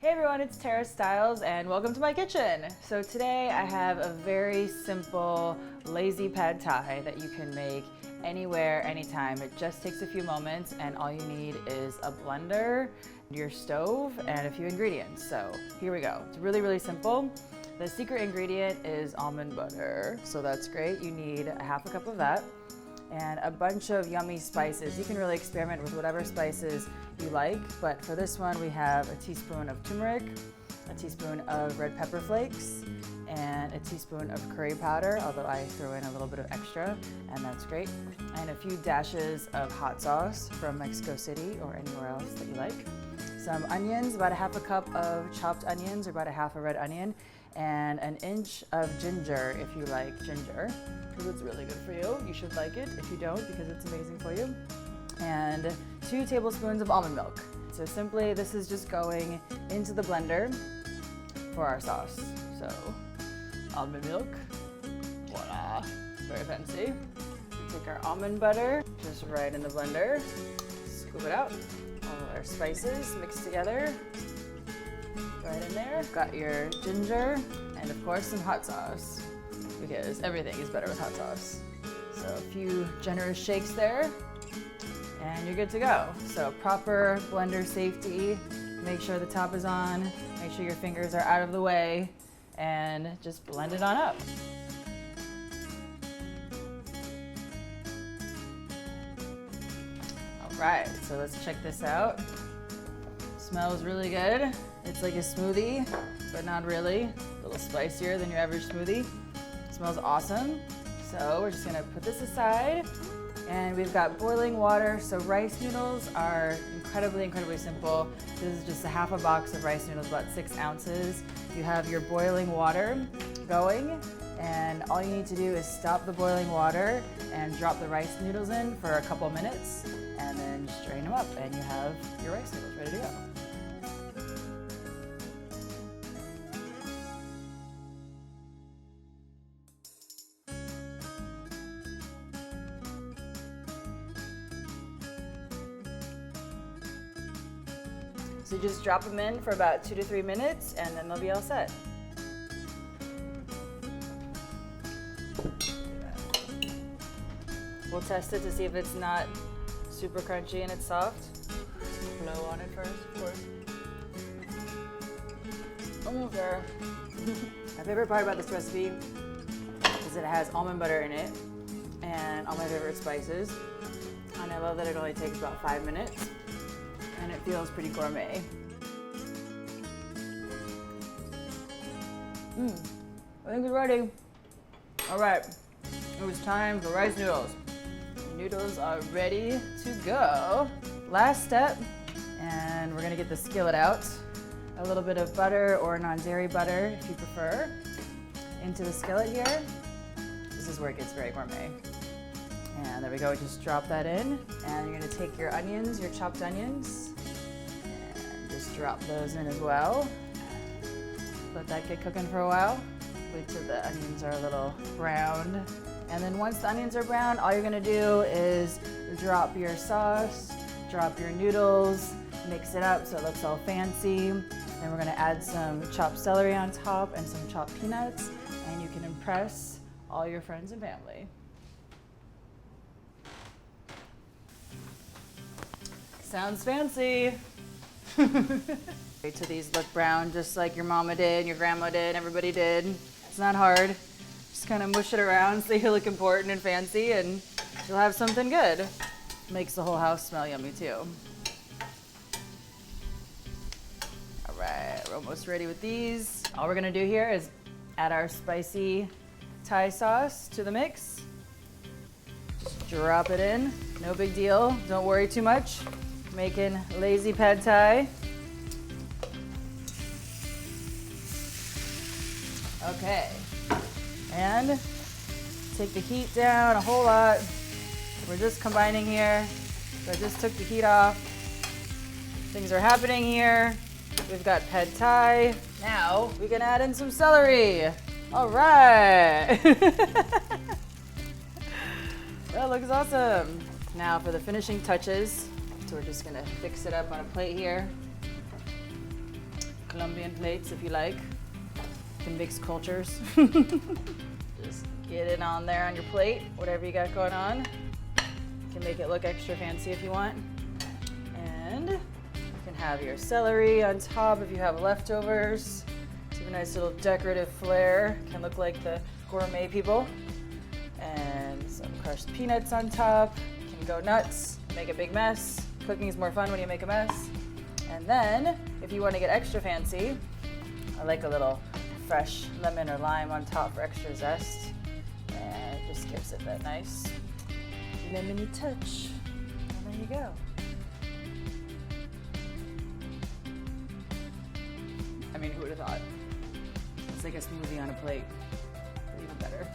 Hey everyone, it's Stiles and welcome to my kitchen. So today I have a very simple lazy pad thai that you can make anywhere, anytime. It just takes a few moments and all you need is a blender, your stove, and a few ingredients. So here we go. It's really, really simple. The secret ingredient is almond butter. So that's great. You need a half a cup of that and a bunch of yummy spices. You can really experiment with whatever spices you like, but for this one we have a teaspoon of turmeric, a teaspoon of red pepper flakes, and a teaspoon of curry powder, although I throw in a little bit of extra, and that's great, and a few dashes of hot sauce from Mexico City or anywhere else that you like. Some onions, about a half a cup of chopped onions or about a half a red onion, and an inch of ginger if you like ginger, because it's really good for you. You should like it if you don't, because it's amazing for you. And 2 tablespoons of almond milk. So simply, this is just going into the blender for our sauce. So almond milk, voila, very fancy. We take our almond butter, just right in the blender, scoop it out. All of our spices mixed together, right in there. Got your ginger, and of course some hot sauce, because everything is better with hot sauce. So a few generous shakes there, and you're good to go. So proper blender safety, make sure the top is on, make sure your fingers are out of the way, and just blend it on up. All right, so let's check this out. Smells really good. It's like a smoothie, but not really. A little spicier than your average smoothie. Smells awesome. So we're just gonna put this aside. And we've got boiling water. So rice noodles are incredibly simple. This is just a half a box of rice noodles, about 6 ounces. You have your boiling water going, and all you need to do is stop the boiling water and drop the rice noodles in for a couple minutes, and then just drain them up, and you have your rice noodles ready to go. So just drop them in for about 2 to 3 minutes, and then they'll be all set. We'll test it to see if it's not super crunchy and it's soft. Blow on it first, of course. Almost there. My favorite part about this recipe is that it has almond butter in it and all my favorite spices. And I love that it only takes about 5 minutes. And it feels pretty gourmet. I think it's ready. All right, it was time for rice noodles. The noodles are ready to go. Last step, and we're gonna get the skillet out. A little bit of butter or non-dairy butter, if you prefer, into the skillet here. This is where it gets very gourmet. And there we go, just drop that in. And you're gonna take your onions, your chopped onions, and just drop those in as well. Let that get cooking for a while. Wait till the onions are a little browned. And then once the onions are brown, all you're gonna do is drop your sauce, drop your noodles, mix it up so it looks all fancy. Then we're gonna add some chopped celery on top and some chopped peanuts, and you can impress all your friends and family. Sounds fancy. Wait till these look brown, just like your mama did, your grandma did, everybody did. It's not hard. Just kind of mush it around so you look important and fancy, and you'll have something good. Makes the whole house smell yummy too. All right, we're almost ready with these. All we're gonna do here is add our spicy Thai sauce to the mix. Just drop it in, no big deal. Don't worry too much. Making lazy pad thai. Okay, and take the heat down a whole lot. We're just combining here. So I just took the heat off. Things are happening here. We've got pad thai. Now we can add in some celery. All right. That looks awesome. Now for the finishing touches. So we're just gonna fix it up on a plate here. Colombian plates if you like. You can mix cultures. Just get it on there on your plate, whatever you got going on. You can make it look extra fancy if you want. And you can have your celery on top if you have leftovers. Give a nice little decorative flair. Can look like the gourmet people. And some crushed peanuts on top. You can go nuts, make a big mess. Cooking is more fun when you make a mess. And then, if you want to get extra fancy, I like a little fresh lemon or lime on top for extra zest. And it just gives it that nice lemony touch. And there you go. I mean, who would have thought? It's like a smoothie on a plate, but even better.